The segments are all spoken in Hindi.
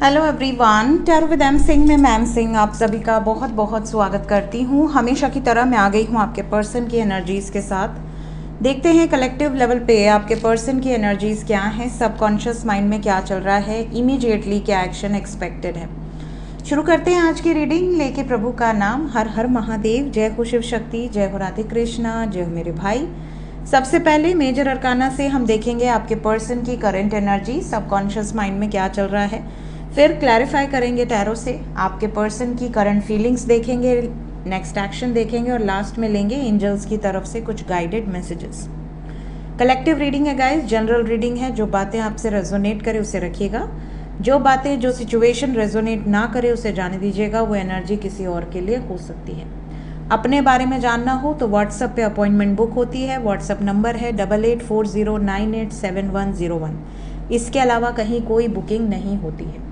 Hello everyone, tarot with M Singh में मैम सिंह आप सभी का बहुत बहुत स्वागत करती हूँ। हमेशा की तरह मैं आ गई हूँ आपके पर्सन की एनर्जीज़ के साथ। देखते हैं कलेक्टिव लेवल पे आपके पर्सन की एनर्जीज़ क्या हैं, सबकॉन्शियस माइंड में क्या चल रहा है, इमीडिएटली क्या एक्शन एक्सपेक्टेड है। शुरू करते हैं आज की रीडिंग लेके प्रभु का नाम। हर हर महादेव, जय हो शिव शक्ति, जय हो राधे कृष्णा, जय हो मेरे भाई। सबसे पहले मेजर अरकाना से हम देखेंगे आपके पर्सन की करंट एनर्जी, सबकॉन्शियस माइंड में क्या चल रहा है। फिर क्लैरिफाई करेंगे टैरो से आपके पर्सन की करंट फीलिंग्स देखेंगे, नेक्स्ट एक्शन देखेंगे और लास्ट में लेंगे एंजल्स की तरफ से कुछ गाइडेड मैसेजेस। कलेक्टिव रीडिंग है गाइस, जनरल रीडिंग है। जो बातें आपसे रेजोनेट करे उसे रखिएगा, जो बातें जो सिचुएशन रेजोनेट ना करे उसे जाने दीजिएगा। वो एनर्जी किसी और के लिए हो सकती है। अपने बारे में जानना हो तो व्हाट्सएप पे अपॉइंटमेंट बुक होती है। व्हाट्सएप नंबर है 8840987101। इसके अलावा कहीं कोई बुकिंग नहीं होती है।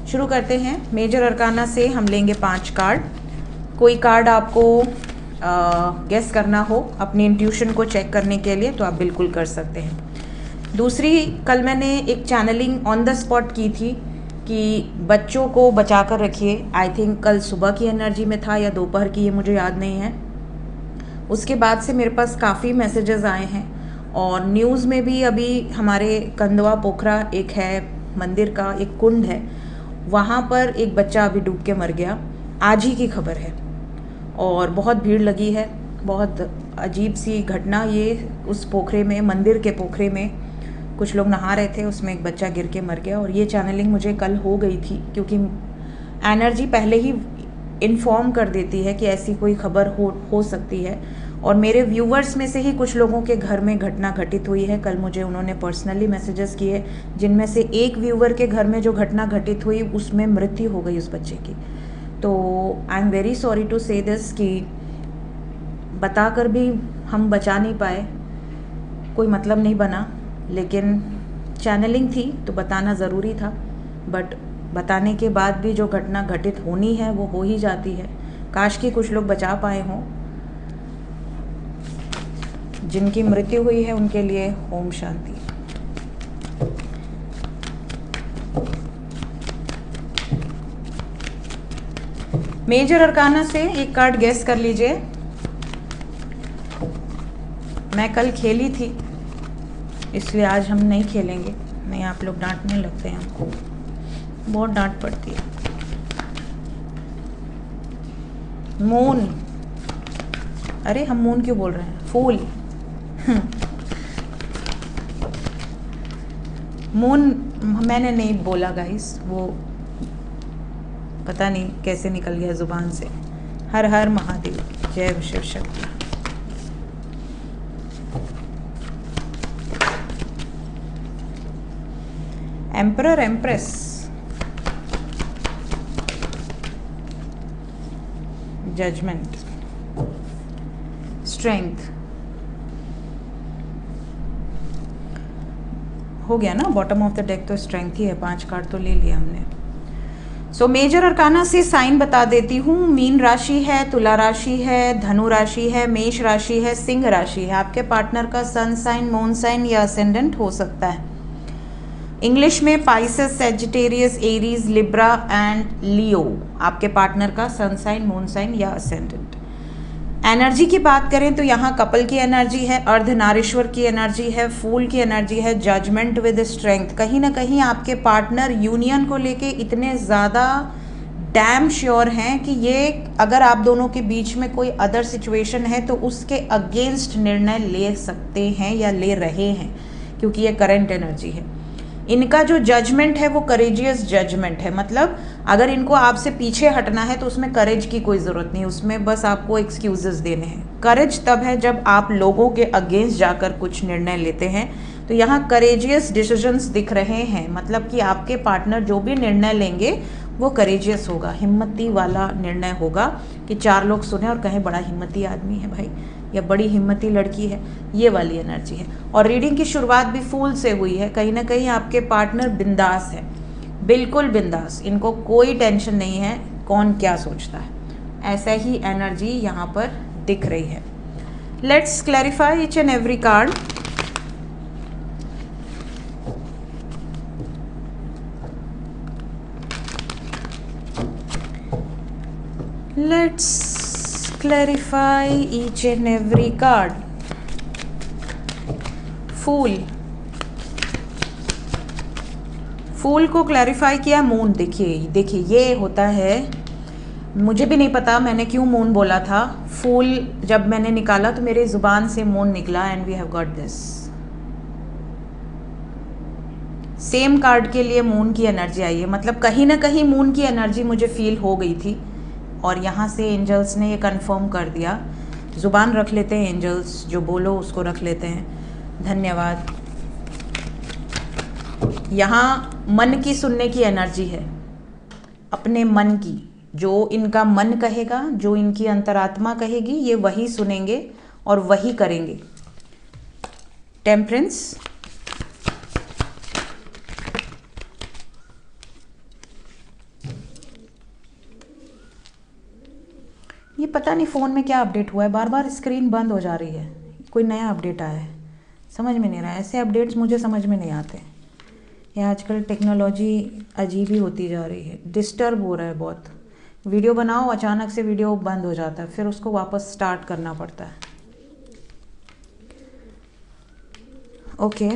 शुरू करते हैं। मेजर अरकाना से हम लेंगे 5 कार्ड। कोई कार्ड आपको गेस करना हो अपनी इंट्यूशन को चेक करने के लिए तो आप बिल्कुल कर सकते हैं। दूसरी, कल मैंने एक चैनलिंग ऑन द स्पॉट की थी कि बच्चों को बचा कर रखिए। आई थिंक कल सुबह की एनर्जी में था या दोपहर की, ये मुझे याद नहीं है। उसके बाद से मेरे पास काफ़ी मैसेजेस आए हैं और न्यूज़ में भी अभी हमारे कंदवा पोखरा एक है मंदिर का एक कुंड है, वहाँ पर एक बच्चा अभी डूब के मर गया। आज ही की खबर है और बहुत भीड़ लगी है। बहुत अजीब सी घटना ये। उस पोखरे में, मंदिर के पोखरे में कुछ लोग नहा रहे थे, उसमें एक बच्चा गिर के मर गया। और ये चैनलिंग मुझे कल हो गई थी क्योंकि एनर्जी पहले ही इन्फॉर्म कर देती है कि ऐसी कोई खबर हो सकती है। और मेरे व्यूवर्स में से ही कुछ लोगों के घर में घटना घटित हुई है। कल मुझे उन्होंने पर्सनली मैसेजेस किए, जिनमें से एक व्यूवर के घर में जो घटना घटित हुई उसमें मृत्यु हो गई उस बच्चे की। तो I am very sorry to say this कि बताकर भी हम बचा नहीं पाए, कोई मतलब नहीं बना, लेकिन चैनलिंग थी तो बताना ज़रूरी था। बट बताने के बाद भी जो घटना घटित होनी है वो हो ही जाती है। काश कि कुछ लोग बचा पाए हों। जिनकी मृत्यु हुई है उनके लिए ओम शांति। मेजर अरकाना से एक कार्ड गेस कर लीजिए। मैं कल खेली थी इसलिए आज हम नहीं खेलेंगे। नहीं, आप लोग डांटने लगते हैं, हमको बहुत डांट पड़ती है। मून, अरे हम मून क्यों बोल रहे हैं, फूल। मून मैंने नहीं बोला गाइस, वो पता नहीं कैसे निकल गया जुबान से। हर हर महादेव, जय Shiv Shakti. Emperor, empress, judgement, strength हो गया ना। बॉटम ऑफ द डेक तो स्ट्रेंथ ही है। 5 कार्ड तो ले लिया हमने। सो मेजर अरकाना से साइन बता देती हूँ। मीन राशि है, तुला राशि है, धनु राशि है, मेष राशि है, सिंह राशि है। आपके पार्टनर का सन साइन, मून साइन या असेंडेंट हो सकता है। इंग्लिश में Pisces, Sagittarius, Aries, Libra and Leo आपके पार्टनर का सन साइन, मून साइन या असेंडेंट। एनर्जी की बात करें तो यहाँ कपल की एनर्जी है, अर्धनारीश्वर की एनर्जी है, फूल की एनर्जी है, जजमेंट विद स्ट्रेंथ। कहीं ना कहीं आपके पार्टनर यूनियन को लेके इतने ज़्यादा डैम श्योर हैं कि ये अगर आप दोनों के बीच में कोई अदर सिचुएशन है तो उसके अगेंस्ट निर्णय ले सकते हैं या ले रहे हैं, क्योंकि ये करंट एनर्जी है। इनका जो जजमेंट है वो करेजियस जजमेंट है। मतलब अगर इनको आपसे पीछे हटना है तो उसमें करेज की कोई ज़रूरत नहीं, उसमें बस आपको एक्सक्यूजेस देने हैं। करेज तब है जब आप लोगों के अगेंस्ट जाकर कुछ निर्णय लेते हैं। तो यहाँ करेजियस डिसीजंस दिख रहे हैं, मतलब कि आपके पार्टनर जो भी निर्णय लेंगे वो करेजियस होगा, हिम्मती वाला निर्णय होगा कि 4 लोग सुने और कहें बड़ा हिम्मती आदमी है भाई या बड़ी हिम्मती लड़की है। ये वाली एनर्जी है। और रीडिंग की शुरुआत भी फूल से हुई है। कहीं ना कहीं आपके पार्टनर बिंदास है, बिल्कुल बिंदास। इनको कोई टेंशन नहीं है कौन क्या सोचता है। ऐसा ही एनर्जी यहाँ पर दिख रही है। Let's clarify each and every card. Let's clarify each and every card. फूल, फूल को क्लैरिफाई किया मून। देखिए देखिए ये होता है, मुझे भी नहीं पता मैंने क्यों मून बोला था। फूल जब मैंने निकाला तो मेरे ज़ुबान से मून निकला and we have got this. Same card के लिए मून की एनर्जी आई है, मतलब कहीं ना कहीं मून की एनर्जी मुझे फील हो गई थी और यहाँ से एंजल्स ने ये कंफर्म कर दिया। ज़ुबान रख लेते हैं एंजल्स, जो बोलो उसको रख लेते हैं। धन्यवाद। यहाँ मन की सुनने की एनर्जी है, अपने मन की, जो इनका मन कहेगा, जो इनकी अंतरात्मा कहेगी, ये वही सुनेंगे और वही करेंगे। टेम्परेंस, ये पता नहीं फ़ोन में क्या अपडेट हुआ है, बार बार स्क्रीन बंद हो जा रही है। कोई नया अपडेट आया है, समझ में नहीं रहा है। ऐसे अपडेट्स मुझे समझ में नहीं आते। ये आजकल टेक्नोलॉजी अजीब ही होती जा रही है, डिस्टर्ब हो रहा है बहुत। वीडियो बनाओ, अचानक से वीडियो बंद हो जाता है, फिर उसको वापस स्टार्ट करना पड़ता है। ओके,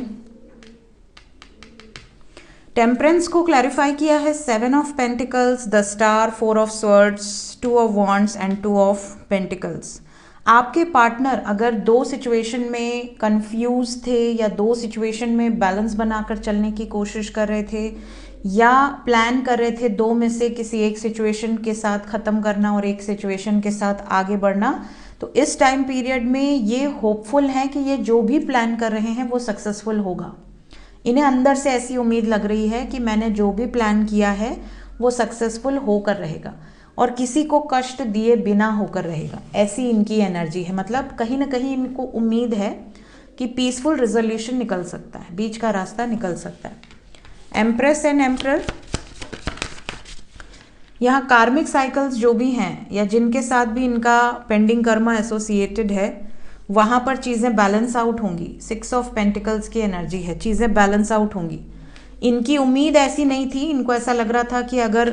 टेम्परेंस को क्लैरिफाई किया है 7 of pentacles, the star, 4 of swords, 2 of wands and 2 of pentacles. आपके पार्टनर अगर दो सिचुएशन में कंफ्यूज थे या दो सिचुएशन में बैलेंस बनाकर चलने की कोशिश कर रहे थे या प्लान कर रहे थे दो में से किसी एक सिचुएशन के साथ ख़त्म करना और एक सिचुएशन के साथ आगे बढ़ना, तो इस टाइम पीरियड में ये होपफुल है कि ये जो भी प्लान कर रहे हैं वो सक्सेसफुल होगा। इन्हें अंदर से ऐसी उम्मीद लग रही है कि मैंने जो भी प्लान किया है वो सक्सेसफुल होकर रहेगा और किसी को कष्ट दिए बिना होकर रहेगा, ऐसी इनकी एनर्जी है। मतलब कहीं ना कहीं इनको उम्मीद है कि पीसफुल रिजोल्यूशन निकल सकता है, बीच का रास्ता निकल सकता है। एम्प्रेस एंड एम्परर, यहाँ कार्मिक साइकिल्स जो भी हैं या जिनके साथ भी इनका पेंडिंग कर्मा एसोसिएटेड है, वहाँ पर चीज़ें बैलेंस आउट होंगी। 6 ऑफ पेंटिकल्स की एनर्जी है, चीज़ें बैलेंस आउट होंगी। इनकी उम्मीद ऐसी नहीं थी, इनको ऐसा लग रहा था कि अगर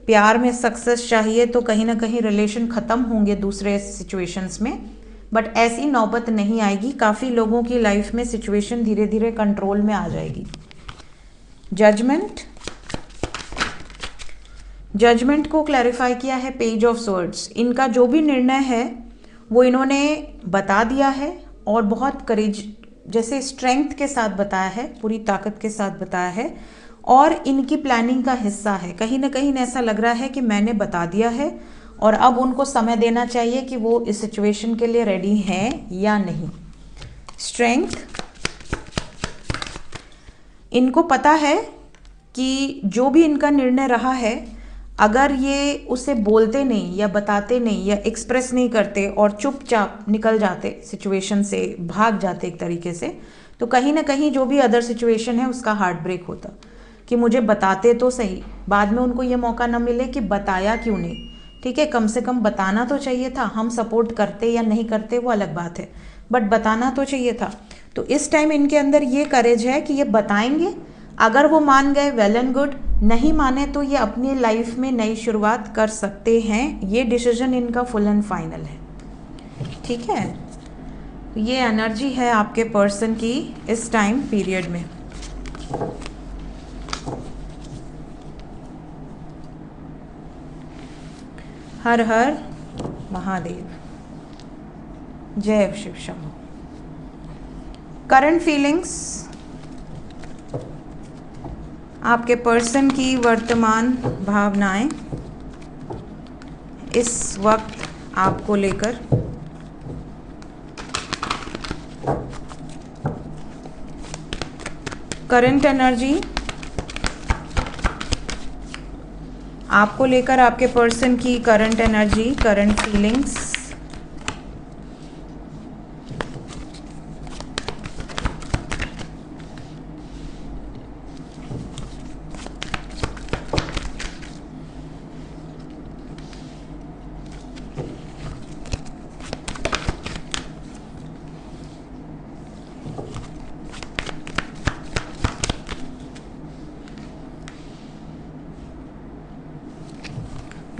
प्यार में सक्सेस चाहिए तो कहीं ना कहीं रिलेशन ख़त्म होंगे दूसरे सिचुएशंस में, बट ऐसी नौबत नहीं आएगी। काफ़ी लोगों की लाइफ में सिचुएशन धीरे धीरे कंट्रोल में आ जाएगी। जजमेंट, जजमेंट को क्लैरिफाई किया है पेज ऑफ स्वर्ड्स। इनका जो भी निर्णय है वो इन्होंने बता दिया है और बहुत करेज, जैसे स्ट्रेंथ के साथ बताया है, पूरी ताकत के साथ बताया है और इनकी प्लानिंग का हिस्सा है। कहीं ना कहीं ऐसा लग रहा है कि मैंने बता दिया है और अब उनको समय देना चाहिए कि वो इस सिचुएशन के लिए रेडी हैं या नहीं। स्ट्रेंथ, इनको पता है कि जो भी इनका निर्णय रहा है, अगर ये उसे बोलते नहीं या बताते नहीं या एक्सप्रेस नहीं करते और चुपचाप निकल जाते सिचुएशन से, भाग जाते एक तरीके से, तो कहीं ना कहीं जो भी अदर सिचुएशन है उसका हार्ट ब्रेक होता। कि मुझे बताते तो सही, बाद में उनको ये मौका न मिले कि बताया क्यों नहीं। ठीक है, कम से कम बताना तो चाहिए था। हम सपोर्ट करते या नहीं करते वो अलग बात है, बट बताना तो चाहिए था। तो इस टाइम इनके अंदर ये करेज है कि ये बताएंगे। अगर वो मान गए वेल एंड गुड, नहीं माने तो ये अपनी लाइफ में नई शुरुआत कर सकते हैं। ये डिसीजन इनका फुल एंड फाइनल है। ठीक है, ये एनर्जी है आपके पर्सन की इस टाइम पीरियड में। हर हर महादेव, जय शिव शंभू। करंट फीलिंग्स, आपके पर्सन की वर्तमान भावनाएं इस वक्त आपको लेकर। करंट एनर्जी आपको लेकर, आपके पर्सन की current energy, current feelings.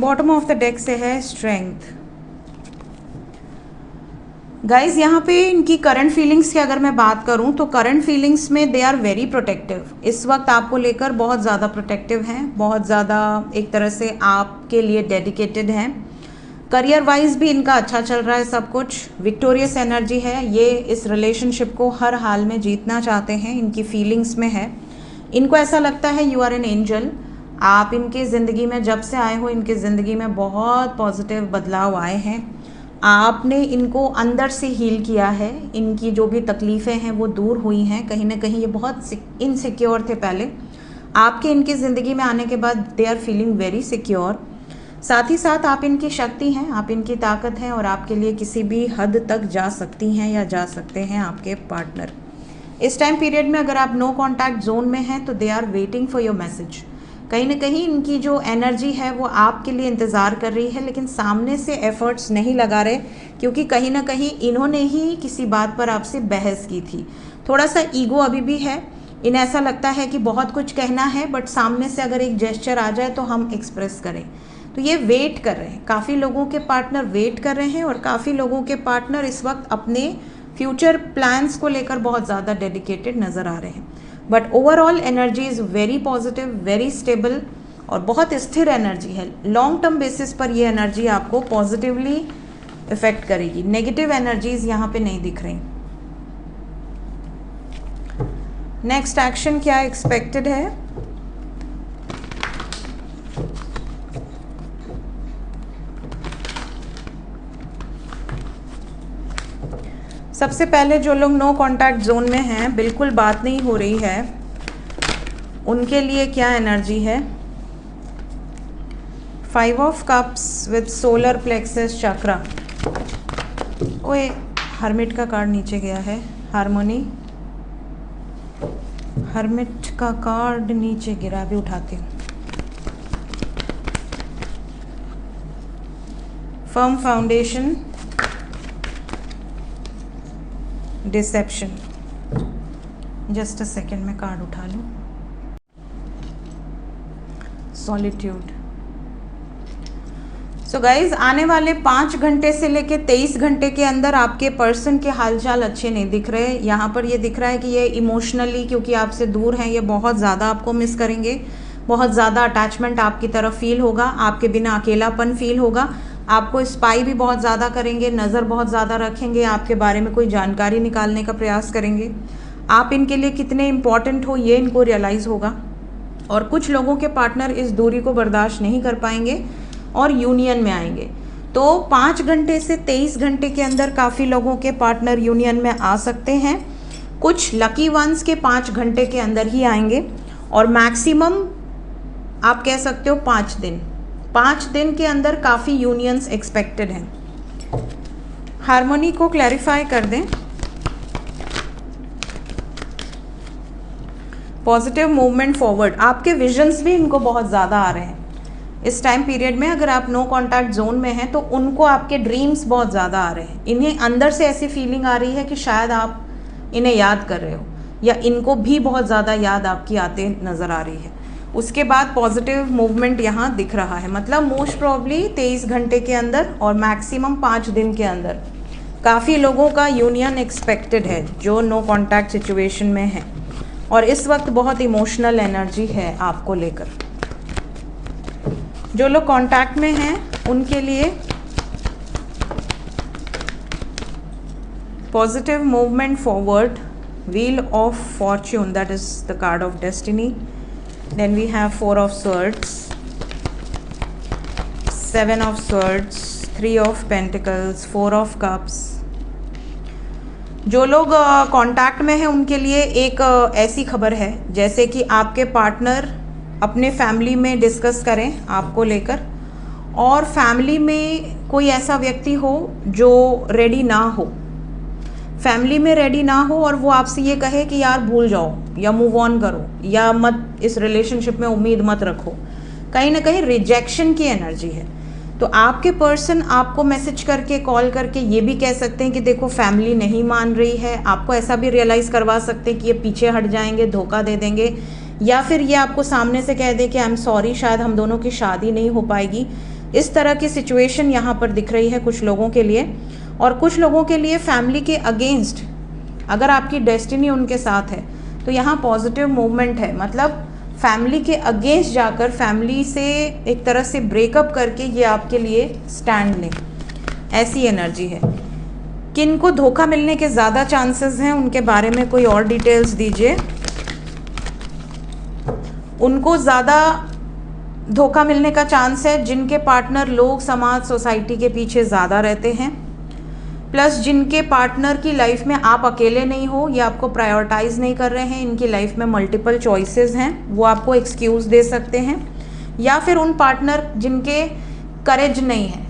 Bottom of the deck से है स्ट्रेंथ। गाइज यहाँ पे इनकी करंट फीलिंग्स की अगर मैं बात करूँ तो करंट फीलिंग्स में दे आर वेरी प्रोटेक्टिव। इस वक्त आपको लेकर बहुत ज़्यादा प्रोटेक्टिव हैं, बहुत ज़्यादा एक तरह से आपके लिए डेडिकेटेड हैं। करियर वाइज भी इनका अच्छा चल रहा है, सब कुछ विक्टोरियस एनर्जी है। ये इस रिलेशनशिप को हर हाल में जीतना चाहते हैं, इनकी फीलिंग्स में है। इनको ऐसा लगता है यू आर एन एंजल। आप इनके ज़िंदगी में जब से आए हो, इनके ज़िंदगी में बहुत पॉजिटिव बदलाव आए हैं। आपने इनको अंदर से हील किया है, इनकी जो भी तकलीफ़ें हैं वो दूर हुई हैं। कहीं ना कहीं ये बहुत इनसिक्योर थे पहले, आपके इनकी ज़िंदगी में आने के बाद they are feeling very secure. साथ ही साथ आप इनकी शक्ति हैं, आप इनकी ताकत हैं और आपके लिए किसी भी हद तक जा सकती हैं या जा सकते हैं आपके पार्टनर। इस टाइम पीरियड में अगर आप नो कॉन्टैक्ट जोन में हैं तो they are waiting for your message. कहीं ना कहीं इनकी जो एनर्जी है वो आपके लिए इंतज़ार कर रही है, लेकिन सामने से एफर्ट्स नहीं लगा रहे, क्योंकि कहीं ना कहीं इन्होंने ही किसी बात पर आपसे बहस की थी। थोड़ा सा ईगो अभी भी है, इन्हें ऐसा लगता है कि बहुत कुछ कहना है बट सामने से अगर एक जेस्चर आ जाए तो हम एक्सप्रेस करें। तो ये वेट कर रहे हैं, काफ़ी लोगों के पार्टनर वेट कर रहे हैं और काफ़ी लोगों के पार्टनर इस वक्त अपने फ्यूचर प्लान्स को लेकर बहुत ज़्यादा डेडिकेटेड नज़र आ रहे हैं। But overall energy is very positive, very stable और बहुत स्थिर एनर्जी है। लॉन्ग टर्म बेसिस पर ये एनर्जी आपको पॉजिटिवली इफेक्ट करेगी। नेगेटिव एनर्जीज यहाँ पे नहीं दिख रही। नेक्स्ट एक्शन क्या एक्सपेक्टेड है? सबसे पहले जो लोग नो कॉन्टैक्ट जोन में हैं, बिल्कुल बात नहीं हो रही है, उनके लिए क्या एनर्जी है? 5 of cups with solar plexus chakra. ओए, हर्मिट का कार्ड नीचे गया है। हार्मोनी, हर्मिट का कार्ड नीचे गिरा, भी उठाती हूँ। Firm foundation, deception. Just a second में कार्ड उठा लूँ। सॉलिट्यूड। सो गाइज, आने वाले 5 घंटे से लेके 23 घंटे के अंदर आपके पर्सन के हालचाल अच्छे नहीं दिख रहे। यहाँ पर ये दिख रहा है कि ये इमोशनली, क्योंकि आपसे दूर हैं, ये बहुत ज़्यादा आपको मिस करेंगे, बहुत ज़्यादा अटैचमेंट आपकी तरफ फील होगा, आपके बिना अकेलापन फील होगा। आपको स्पाई भी बहुत ज़्यादा करेंगे, नज़र बहुत ज़्यादा रखेंगे, आपके बारे में कोई जानकारी निकालने का प्रयास करेंगे। आप इनके लिए कितने इम्पॉर्टेंट हो ये इनको रियलाइज़ होगा। और कुछ लोगों के पार्टनर इस दूरी को बर्दाश्त नहीं कर पाएंगे और यूनियन में आएंगे। तो 5 घंटे से 23 घंटे के अंदर काफ़ी लोगों के पार्टनर यूनियन में आ सकते हैं। कुछ लकी वंस के 5 घंटे के अंदर ही आएंगे और मैक्सिमम आप कह सकते हो 5 दिन। 5 दिन के अंदर काफ़ी यूनियंस एक्सपेक्टेड हैं। हार्मोनी को क्लैरिफाई कर दें। पॉजिटिव मूवमेंट फॉरवर्ड, आपके विजन्स भी इनको बहुत ज़्यादा आ रहे हैं इस टाइम पीरियड में। अगर आप नो कॉन्टैक्ट जोन में हैं तो उनको आपके ड्रीम्स बहुत ज़्यादा आ रहे हैं। इन्हें अंदर से ऐसी फीलिंग आ रही है कि शायद आप इन्हें याद कर रहे हो या इनको भी बहुत ज़्यादा याद आपकी आते नज़र आ रही है। उसके बाद पॉजिटिव मूवमेंट यहाँ दिख रहा है, मतलब मोस्ट प्रॉब्ली 23 घंटे के अंदर और मैक्सिमम 5 दिन के अंदर काफ़ी लोगों का यूनियन एक्सपेक्टेड है जो नो कॉन्टैक्ट सिचुएशन में है। और इस वक्त बहुत इमोशनल एनर्जी है आपको लेकर। जो लोग कांटेक्ट में हैं उनके लिए positive movement forward, wheel of fortune, that is the card of destiny. Then we have 4 of swords, 7 of swords, 3 of pentacles, 4 of cups. जो लोग कांटेक्ट में हैं उनके लिए एक ऐसी खबर है जैसे कि आपके पार्टनर अपने फैमिली में डिस्कस करें आपको लेकर, और फैमिली में कोई ऐसा व्यक्ति हो जो रेडी ना हो, फैमिली में रेडी ना हो और वो आपसे ये कहे कि यार भूल जाओ या मूव ऑन करो या मत, इस रिलेशनशिप में उम्मीद मत रखो। कहीं ना कहीं रिजेक्शन की एनर्जी है। तो आपके पर्सन आपको मैसेज करके, कॉल करके ये भी कह सकते हैं कि देखो फैमिली नहीं मान रही है। आपको ऐसा भी रियलाइज़ करवा सकते हैं कि ये पीछे हट जाएंगे, धोखा दे देंगे, या फिर ये आपको सामने से कह दे कि आई एम सॉरी, शायद हम दोनों की शादी नहीं हो पाएगी। इस तरह की सिचुएशन यहाँ पर दिख रही है कुछ लोगों के लिए। और कुछ लोगों के लिए फैमिली के अगेंस्ट, अगर आपकी डेस्टिनी उनके साथ है तो यहाँ पॉजिटिव मूवमेंट है, मतलब फैमिली के अगेंस्ट जाकर फैमिली से एक तरह से ब्रेकअप करके ये आपके लिए स्टैंड लें, ऐसी एनर्जी है। किनको धोखा मिलने के ज़्यादा चांसेस हैं उनके बारे में कोई और डिटेल्स दीजिए। उनको ज़्यादा धोखा मिलने का चांस है जिनके पार्टनर लोग, समाज, सोसाइटी के पीछे ज़्यादा रहते हैं, प्लस जिनके पार्टनर की लाइफ में आप अकेले नहीं हो, ये आपको प्रायोरिटाइज नहीं कर रहे हैं, इनकी लाइफ में मल्टीपल चॉइसेस हैं, वो आपको एक्सक्यूज़ दे सकते हैं। या फिर उन पार्टनर जिनके करेज नहीं है,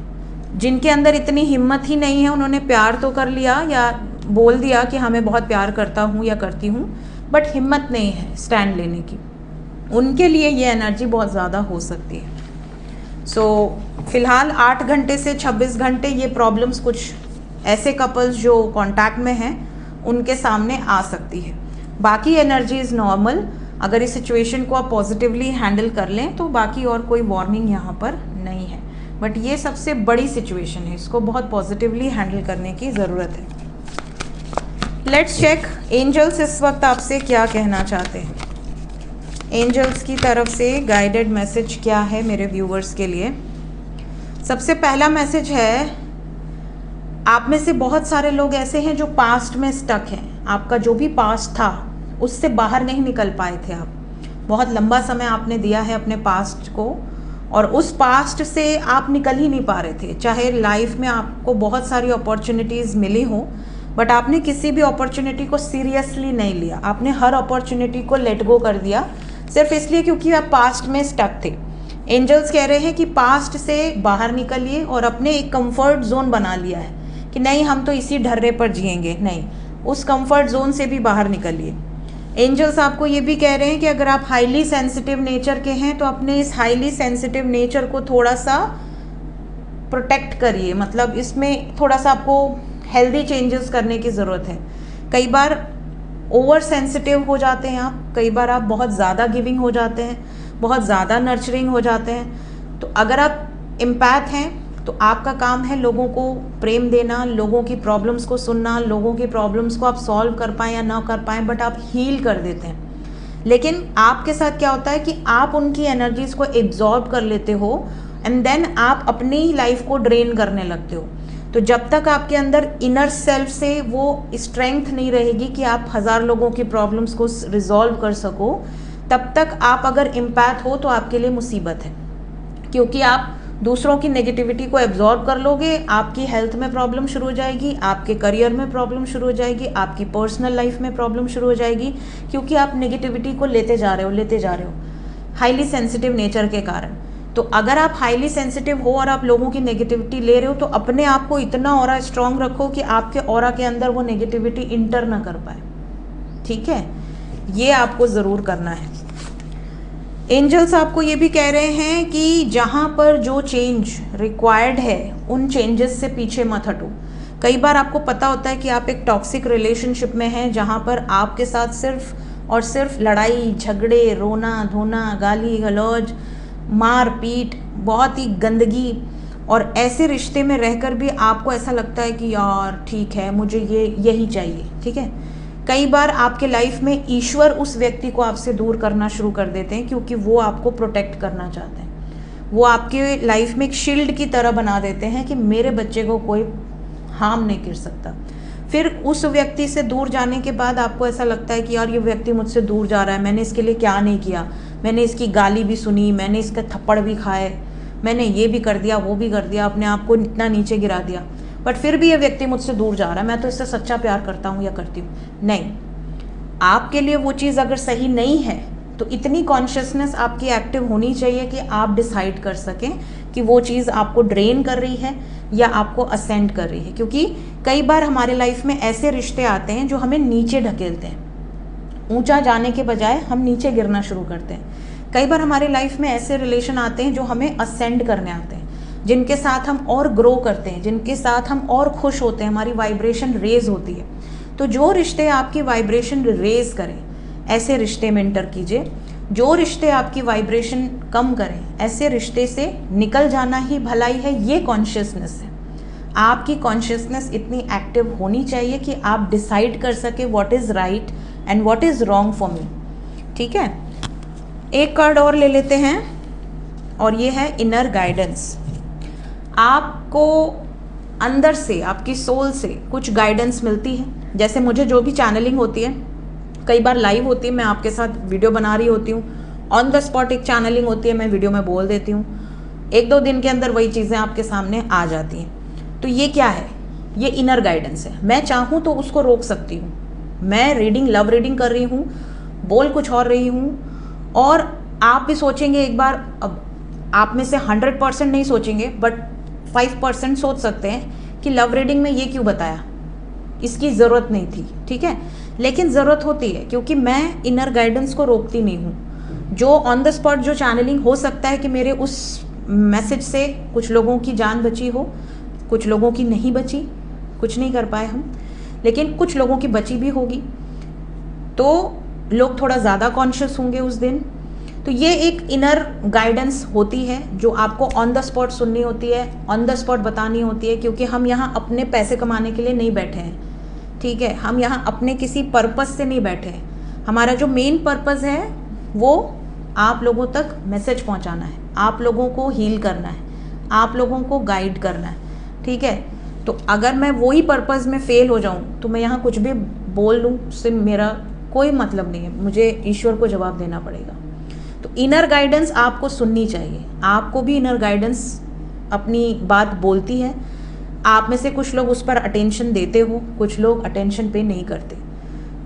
जिनके अंदर इतनी हिम्मत ही नहीं है, उन्होंने प्यार तो कर लिया या बोल दिया कि हाँ मैं बहुत प्यार करता हूँ या करती हूँ, बट हिम्मत नहीं है स्टैंड लेने की, उनके लिए ये एनर्जी बहुत ज़्यादा हो सकती है। फ़िलहाल 8 घंटे से 26 घंटे ये प्रॉब्लम्स कुछ ऐसे कपल्स जो कांटेक्ट में हैं उनके सामने आ सकती है। बाकी एनर्जी इज़ नॉर्मल। अगर इस सिचुएशन को आप पॉजिटिवली हैंडल कर लें तो बाकी और कोई वार्निंग यहाँ पर नहीं है, बट ये सबसे बड़ी सिचुएशन है, इसको बहुत पॉजिटिवली हैंडल करने की ज़रूरत है। लेट्स चेक एंजल्स इस वक्त आपसे क्या कहना चाहते हैं। एंजल्स की तरफ से गाइडेड मैसेज क्या है मेरे व्यूवर्स के लिए। सबसे पहला मैसेज है, आप में से बहुत सारे लोग ऐसे हैं जो पास्ट में स्टक हैं। आपका जो भी पास्ट था उससे बाहर नहीं निकल पाए थे आप, बहुत लंबा समय आपने दिया है अपने पास्ट को, और उस पास्ट से आप निकल ही नहीं पा रहे थे। चाहे लाइफ में आपको बहुत सारी अपॉर्चुनिटीज़ मिली हो, बट आपने किसी भी अपॉर्चुनिटी को सीरियसली नहीं लिया, आपने हर अपॉर्चुनिटी को लेट गो कर दिया, सिर्फ इसलिए क्योंकि आप पास्ट में स्टक थे। एंजल्स कह रहे हैं कि पास्ट से बाहर निकलिए और अपने एक कंफर्ट जोन बना लिया है कि नहीं हम तो इसी ढर्रे पर जिएंगे, नहीं, उस कंफर्ट जोन से भी बाहर निकलिए। एंजल्स आपको ये भी कह रहे हैं कि अगर आप हाईली सेंसिटिव नेचर के हैं तो अपने इस हाईली सेंसिटिव नेचर को थोड़ा सा प्रोटेक्ट करिए, मतलब इसमें थोड़ा सा आपको हेल्दी चेंजेस करने की ज़रूरत है। कई बार ओवर सेंसिटिव हो जाते हैं आप, कई बार आप बहुत ज़्यादा गिविंग हो जाते हैं, बहुत ज़्यादा नर्चरिंग हो जाते हैं। तो अगर आप एम्पैथ हैं तो आपका काम है लोगों को प्रेम देना, लोगों की प्रॉब्लम्स को सुनना, लोगों की प्रॉब्लम्स को आप सॉल्व कर पाएँ या ना कर पाएँ, बट आप हील कर देते हैं। लेकिन आपके साथ क्या होता है कि आप उनकी एनर्जीज़ को एब्जॉर्ब कर लेते हो एंड देन आप अपनी लाइफ को ड्रेन करने लगते हो। तो जब तक आपके अंदर इनर सेल्फ से वो स्ट्रेंथ नहीं रहेगी कि आप 1000 लोगों की प्रॉब्लम्स को रिजॉल्व कर सको, तब तक आप अगर एम्पैथ हो तो आपके लिए मुसीबत है, क्योंकि आप दूसरों की नेगेटिविटी को एब्जॉर्ब कर लोगे, आपकी हेल्थ में प्रॉब्लम शुरू हो जाएगी, आपके करियर में प्रॉब्लम शुरू हो जाएगी, आपकी पर्सनल लाइफ में प्रॉब्लम शुरू हो जाएगी, क्योंकि आप नेगेटिविटी को लेते जा रहे हो हाईली सेंसिटिव नेचर के कारण। तो अगर आप हाईली सेंसिटिव हो और आप लोगों की नेगेटिविटी ले रहे हो तो अपने आप को इतना ऑरा स्ट्रांग रखो कि आपके ऑरा के अंदर वो नेगेटिविटी इंटर ना कर पाए, ठीक है, ये आपको ज़रूर करना है। एंजल्स आपको ये भी कह रहे हैं कि जहाँ पर जो चेंज रिक्वायर्ड है उन चेंजेस से पीछे मत हटो। कई बार आपको पता होता है कि आप एक टॉक्सिक रिलेशनशिप में हैं जहाँ पर आपके साथ सिर्फ और सिर्फ लड़ाई झगड़े, रोना धोना, गाली गलौज, मार पीट, बहुत ही गंदगी, और ऐसे रिश्ते में रहकर भी आपको ऐसा लगता है कि यार ठीक है मुझे यही चाहिए, ठीक है। कई बार आपके लाइफ में ईश्वर उस व्यक्ति को आपसे दूर करना शुरू कर देते हैं क्योंकि वो आपको प्रोटेक्ट करना चाहते हैं। वो आपके लाइफ में एक शील्ड की तरह बना देते हैं कि मेरे बच्चे को कोई हार्म नहीं कर सकता। फिर उस व्यक्ति से दूर जाने के बाद आपको ऐसा लगता है कि यार ये व्यक्ति मुझसे दूर जा रहा है, मैंने इसके लिए क्या नहीं किया, मैंने इसकी गाली भी सुनी, मैंने इसका थप्पड़ भी खाए, मैंने ये भी कर दिया वो भी कर दिया, अपने आप को इतना नीचे गिरा दिया, बट फिर भी ये व्यक्ति मुझसे दूर जा रहा है, मैं तो इससे सच्चा प्यार करता हूँ या करती हूँ। नहीं, आपके लिए वो चीज़ अगर सही नहीं है तो इतनी कॉन्शियसनेस आपकी एक्टिव होनी चाहिए कि आप डिसाइड कर सकें कि वो चीज़ आपको ड्रेन कर रही है या आपको असेंड कर रही है। क्योंकि कई बार हमारे लाइफ में ऐसे रिश्ते आते हैं जो हमें नीचे ढकेलते हैं, ऊंचा जाने के बजाय हम नीचे गिरना शुरू करते हैं। कई बार हमारे लाइफ में ऐसे रिलेशन आते हैं जो हमें असेंड करने आते हैं, जिनके साथ हम और ग्रो करते हैं, जिनके साथ हम और खुश होते हैं, हमारी वाइब्रेशन रेज होती है। तो जो रिश्ते आपकी वाइब्रेशन रेज करें ऐसे रिश्ते में एंटर कीजिए। जो रिश्ते आपकी वाइब्रेशन कम करें, ऐसे रिश्ते से निकल जाना ही भलाई है। ये कॉन्शियसनेस है। आपकी कॉन्शियसनेस इतनी एक्टिव होनी चाहिए कि आप डिसाइड कर सके what is right and what is wrong for me. ठीक है, एक कार्ड और ले लेते हैं और ये है इनर गाइडेंस। आपको अंदर से, आपकी सोल से कुछ गाइडेंस मिलती है। जैसे मुझे जो भी चैनलिंग होती है, कई बार लाइव होती है, मैं आपके साथ वीडियो बना रही होती हूँ, ऑन द स्पॉट एक चैनलिंग होती है, मैं वीडियो में बोल देती हूँ, 1-2 दिन के अंदर वही चीज़ें आपके सामने आ जाती हैं। तो ये क्या है? ये इनर गाइडेंस है। मैं चाहूँ तो उसको रोक सकती हूँ। मैं रीडिंग, लव रीडिंग कर रही हूँ, बोल कुछ और रही हूँ, और आप भी सोचेंगे एक बार, अब आप में से 100% नहीं सोचेंगे, बट 5% सोच सकते हैं कि लव रीडिंग में ये क्यों बताया, इसकी ज़रूरत नहीं थी। ठीक है, लेकिन ज़रूरत होती है, क्योंकि मैं इनर गाइडेंस को रोकती नहीं हूँ। जो ऑन द स्पॉट जो चैनलिंग, हो सकता है कि मेरे उस मैसेज से कुछ लोगों की जान बची हो, कुछ लोगों की नहीं बची, कुछ नहीं कर पाए हम, लेकिन कुछ लोगों की बची भी होगी, तो लोग थोड़ा ज़्यादा कॉन्शियस होंगे उस दिन। तो ये एक इनर गाइडेंस होती है जो आपको ऑन द स्पॉट सुननी होती है, ऑन द स्पॉट बतानी होती है, क्योंकि हम यहाँ अपने पैसे कमाने के लिए नहीं बैठे हैं। ठीक है, हम यहाँ अपने किसी पर्पस से नहीं बैठे हैं। हमारा जो मेन पर्पस है वो आप लोगों तक मैसेज पहुँचाना है, आप लोगों को हील करना है, आप लोगों को गाइड करना है। ठीक है, तो अगर मैं वही पर्पस में फेल हो जाऊँ तो मैं यहाँ कुछ भी बोल लूँ, उससे मेरा कोई मतलब नहीं है, मुझे ईश्वर को जवाब देना पड़ेगा। तो इनर गाइडेंस आपको सुननी चाहिए। आपको भी इनर गाइडेंस अपनी बात बोलती है। आप में से कुछ लोग उस पर अटेंशन देते हो, कुछ लोग अटेंशन पे नहीं करते।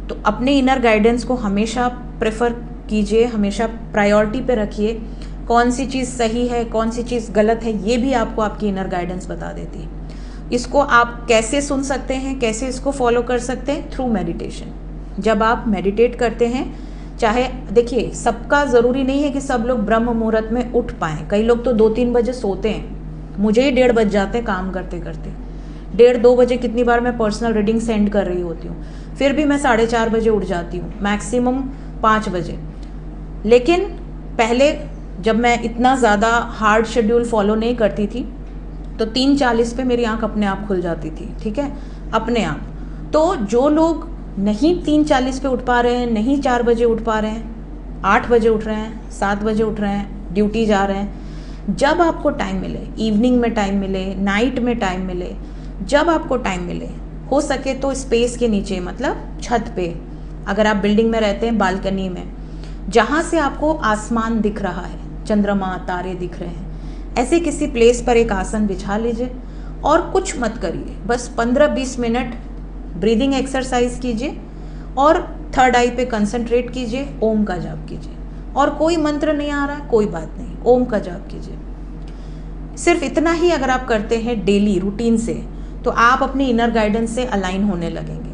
तो अपने इनर गाइडेंस को हमेशा प्रेफर कीजिए, हमेशा प्रायोरिटी पे रखिए। कौन सी चीज़ सही है, कौन सी चीज़ गलत है, ये भी आपको आपकी इनर गाइडेंस बता देती है। इसको आप कैसे सुन सकते हैं, कैसे इसको फॉलो कर सकते हैं? Through meditation. जब आप मेडिटेट करते हैं, चाहे देखिए, सबका ज़रूरी नहीं है कि सब लोग ब्रह्म मुहूर्त में उठ पाएँ। कई लोग तो 2-3 बजे सोते हैं। मुझे ही 1:30 बज जाते हैं काम करते करते। 1:30-2 बजे कितनी बार मैं पर्सनल रीडिंग सेंड कर रही होती हूँ, फिर भी मैं 4:30 बजे उठ जाती हूँ, मैक्सिमम 5 बजे। लेकिन पहले जब मैं इतना ज़्यादा हार्ड शेड्यूल फॉलो नहीं करती थी, तो 3:40 पे मेरी आंख अपने आप खुल जाती थी। ठीक है, अपने आप। तो जो लोग नहीं 3:40 पे उठ पा रहे हैं, नहीं 4 बजे उठ पा रहे हैं, 8 बजे उठ रहे हैं, 7 बजे उठ रहे हैं, ड्यूटी जा रहे हैं, जब आपको टाइम मिले, इवनिंग में टाइम मिले, नाइट में टाइम मिले, जब आपको टाइम मिले, हो सके तो स्पेस के नीचे, मतलब छत पे, अगर आप बिल्डिंग में रहते हैं, बालकनी में, जहाँ से आपको आसमान दिख रहा है, चंद्रमा तारे दिख रहे हैं, ऐसे किसी प्लेस पर एक आसन बिछा लीजिए और कुछ मत करिए, बस 15-20 मिनट ब्रीदिंग एक्सरसाइज कीजिए और थर्ड आई पे कंसंट्रेट कीजिए, ओम का जाप कीजिए। और कोई मंत्र नहीं आ रहा है, कोई बात नहीं, ओम का जाप कीजिए। सिर्फ इतना ही अगर आप करते हैं डेली रूटीन से, तो आप अपने इनर गाइडेंस से अलाइन होने लगेंगे,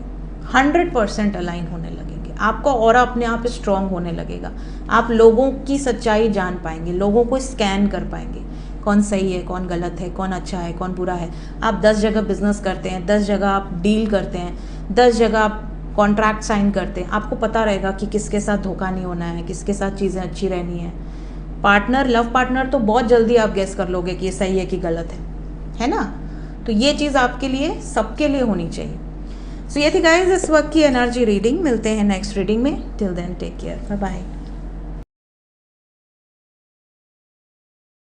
100% अलाइन होने लगेंगे। आपका ऑरा अपने आप स्ट्रांग होने लगेगा। आप लोगों की सच्चाई जान पाएंगे, लोगों को स्कैन कर पाएंगे, कौन सही है, कौन गलत है, कौन अच्छा है, कौन बुरा है। आप 10 जगह बिजनेस करते हैं, 10 जगह आप डील करते हैं, 10 जगह आप कॉन्ट्रैक्ट साइन करते हैं, आपको पता रहेगा कि किसके साथ धोखा नहीं होना है, किसके साथ चीज़ें अच्छी रहनी है। पार्टनर, लव पार्टनर तो बहुत जल्दी आप गेस कर लोगे कि ये सही है कि गलत है ना? तो ये चीज़ आपके लिए, सबके लिए होनी चाहिए। सो ये थी गाइस इस वक्त की एनर्जी रीडिंग। मिलते हैं नेक्स्ट रीडिंग में। Till then take care, bye bye.